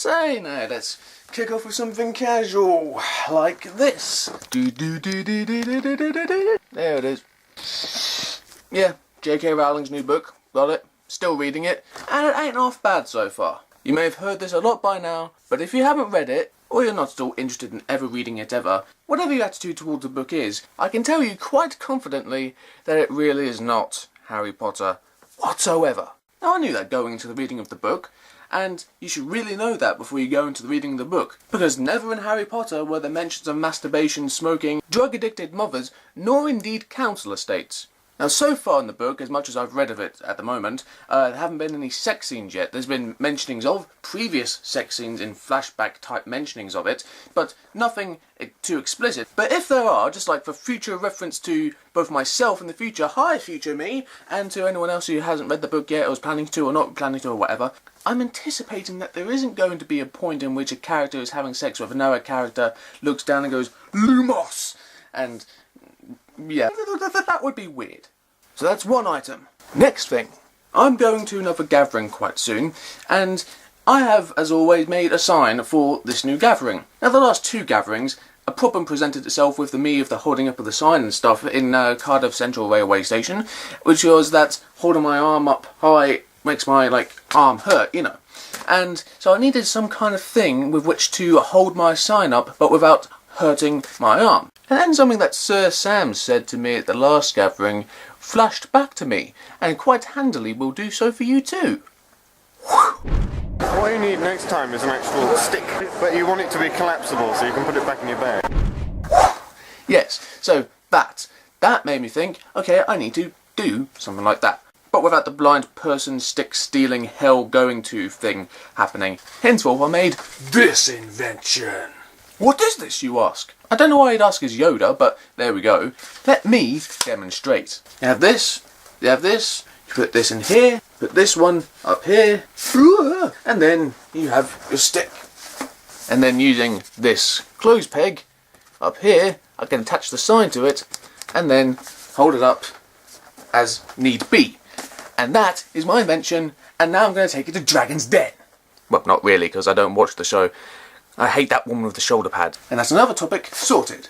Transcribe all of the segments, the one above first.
Say, now let's kick off with something casual, like this. There it is. Yeah, J.K. Rowling's new book, got it, still reading it, and it ain't half bad so far. You may have heard this a lot by now, but if you haven't read it, or you're not at all interested in ever reading it ever, whatever your attitude towards the book is, I can tell you quite confidently that it really is not Harry Potter whatsoever. Now I knew that going into the reading of the book, and you should really know that before you go into the reading of the book, because never in Harry Potter were there mentions of masturbation, smoking, drug-addicted mothers, nor indeed council estates. Now, so far in the book, as much as I've read of it at the moment, there haven't been any sex scenes yet. There's been mentionings of previous sex scenes in flashback-type mentionings of it, but nothing too explicit. But if there are, just like for future reference to both myself in the future, hi future me, and to anyone else who hasn't read the book yet, or is planning to, or not planning to, or whatever, I'm anticipating that there isn't going to be a point in which a character is having sex with another character, looks down and goes, Lumos! And yeah, that would be weird. So that's one item. Next thing, I'm going to another gathering quite soon, and I have, as always, made a sign for this new gathering. Now, the last two gatherings, a problem presented itself with me of the holding up of the sign and stuff in Cardiff Central Railway Station, which was that holding my arm up high makes my, arm hurt, you know. And so I needed some kind of thing with which to hold my sign up, but without hurting my arm. And then something that Sir Sam said to me at the last gathering flashed back to me, and quite handily will do so for you too. What you need next time is an actual stick, but you want it to be collapsible so you can put it back in your bag. Yes, so that made me think, okay, I need to do something like that, but without the blind person stick stealing hell going to thing happening. Henceforth I made this invention. What is this, you ask? I don't know why you'd ask as Yoda, but there we go. Let me demonstrate. You have this, you put this in here, put this one up here, and then you have your stick. And then using this clothes peg up here, I can attach the sign to it, and then hold it up as need be. And that is my invention, and now I'm going to take it to Dragon's Den. Well, not really, because I don't watch the show. I hate that woman with the shoulder pad. And that's another topic sorted.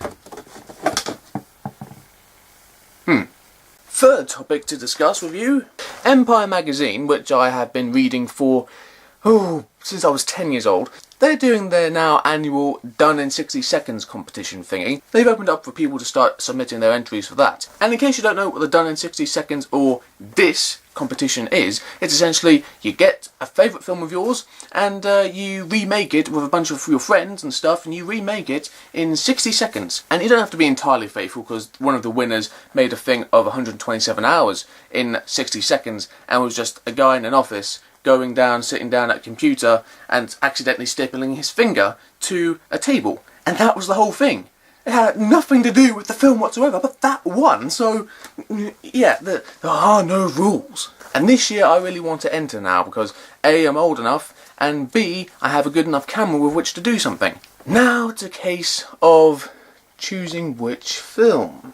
Third topic to discuss with you. Empire magazine, which I have been reading for, since I was 10 years old. They're doing their now annual done in 60 seconds competition thingy. They've opened up for people to start submitting their entries for that. And in case you don't know what the done in 60 seconds or this competition is, it's essentially you get a favourite film of yours and you remake it with a bunch of your friends and stuff, and you remake it in 60 seconds. And you don't have to be entirely faithful, because one of the winners made a thing of 127 hours in 60 seconds and was just a guy in an office sitting down at a computer and accidentally stapling his finger to a table. And that was the whole thing. It had nothing to do with the film whatsoever, but that won, so yeah, there are no rules. And this year I really want to enter now, because A, I'm old enough, and B, I have a good enough camera with which to do something. Now it's a case of choosing which film.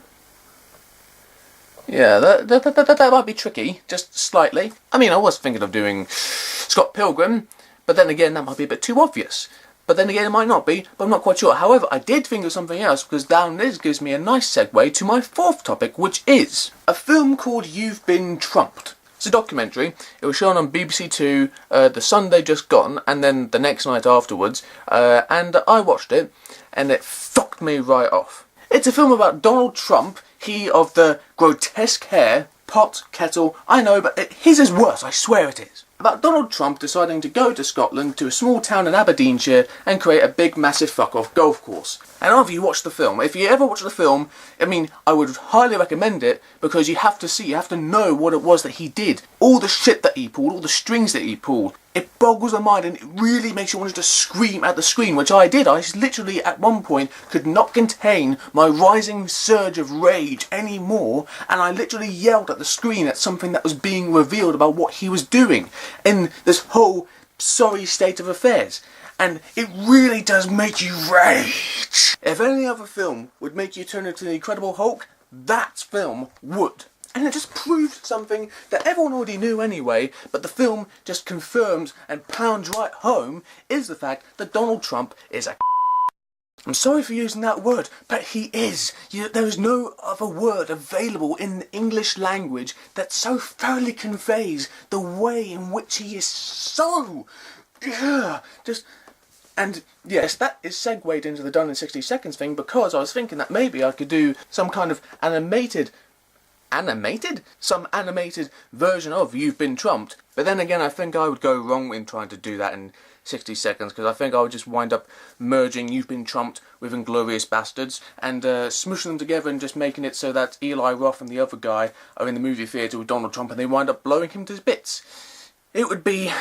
Yeah, that might be tricky, just slightly. I mean, I was thinking of doing Scott Pilgrim, but then again, that might be a bit too obvious. But then again, it might not be, but I'm not quite sure. However, I did think of something else, because down this gives me a nice segue to my fourth topic, which is a film called You've Been Trumped. It's a documentary. It was shown on BBC Two the Sunday just gone, and then the next night afterwards, and I watched it, and it fucked me right off. It's a film about Donald Trump, he of the grotesque hair, pot, kettle, I know, but his is worse, I swear it is. About Donald Trump deciding to go to Scotland, to a small town in Aberdeenshire, and create a big massive fuck-off golf course. And after you watch the film, if you ever watch the film, I mean, I would highly recommend it, because you have to know what it was that he did. All the shit that he pulled, all the strings that he pulled. It boggles the mind, and it really makes you want to scream at the screen, which I did. I literally, at one point, could not contain my rising surge of rage anymore, and I literally yelled at the screen at something that was being revealed about what he was doing in this whole sorry state of affairs. And it really does make you rage. If any other film would make you turn into the Incredible Hulk, that film would. And it just proved something that everyone already knew anyway, but the film just confirms and pounds right home, is the fact that Donald Trump is a I'm sorry for using that word, but he is. There is no other word available in the English language that so thoroughly conveys the way in which he is so... And yes, that is segued into the done in 60 seconds thing, because I was thinking that maybe I could do some kind of animated version of You've Been Trumped. But then again, I think I would go wrong in trying to do that in 60 seconds, because I think I would just wind up merging You've Been Trumped with Inglourious Bastards and smooshing them together and just making it so that Eli Roth and the other guy are in the movie theatre with Donald Trump and they wind up blowing him to bits. It would be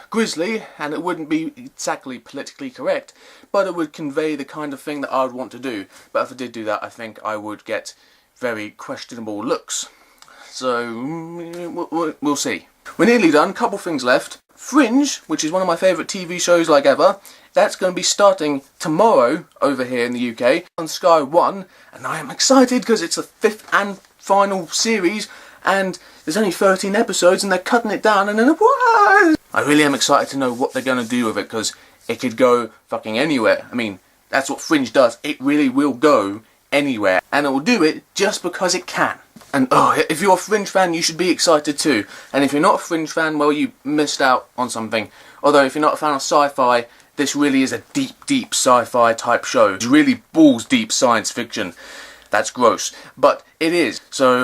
grisly, and it wouldn't be exactly politically correct, but it would convey the kind of thing that I would want to do. But if I did do that, I think I would get very questionable looks. So, we'll see. We're nearly done, couple things left. Fringe, which is one of my favourite TV shows like ever, that's going to be starting tomorrow over here in the UK on Sky 1, and I am excited because it's the 5th and final series, and there's only 13 episodes and they're cutting it down, and then what? I really am excited to know what they're going to do with it, because it could go fucking anywhere. I mean, that's what Fringe does. It really will go anywhere, and it will do it just because it can. And oh, if you're a Fringe fan, you should be excited too. And if you're not a Fringe fan, well, you missed out on something. Although, if you're not a fan of sci-fi, this really is a deep, deep sci-fi type show. It's really balls deep science fiction. That's gross. But it is. So,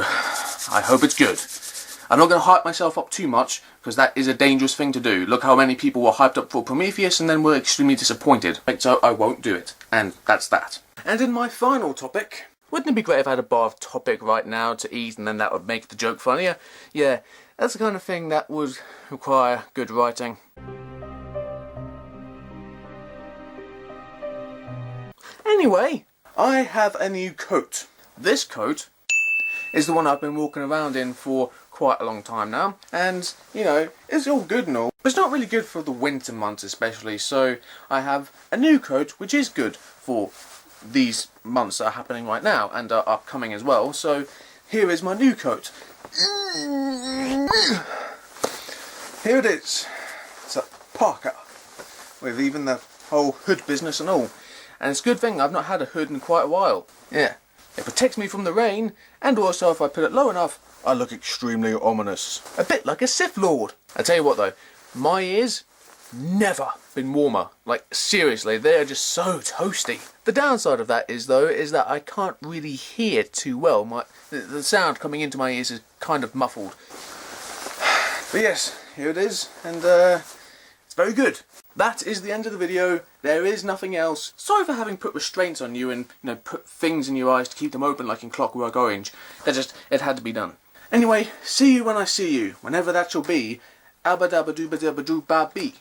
I hope it's good. I'm not going to hype myself up too much, because that is a dangerous thing to do. Look how many people were hyped up for Prometheus and then were extremely disappointed. So, I won't do it. And that's that. And in my final topic... Wouldn't it be great if I had a bar of topic right now to eat, and then that would make the joke funnier? Yeah, that's the kind of thing that would require good writing. Anyway, I have a new coat. This coat is the one I've been walking around in for quite a long time now, and, you know, it's all good and all, but it's not really good for the winter months especially, so I have a new coat which is good for these months that are happening right now and are upcoming as well. So here is my new coat. Here it is. It's a Parka with even the whole hood business and all. And it's a good thing I've not had a hood in quite a while. Yeah, it protects me from the rain, and also if I put it low enough, I look extremely ominous. A bit like a Sith Lord. I tell you what though, my ears never been warmer. Like, seriously, they are just so toasty. The downside of that is that I can't really hear too well. The sound coming into my ears is kind of muffled. But yes, here it is, and it's very good. That is the end of the video. There is nothing else. Sorry for having put restraints on you and, you know, put things in your eyes to keep them open like in Clockwork Orange. It had to be done. Anyway, see you when I see you, whenever that shall be. Abba dabba dooba dabba doo ba bee.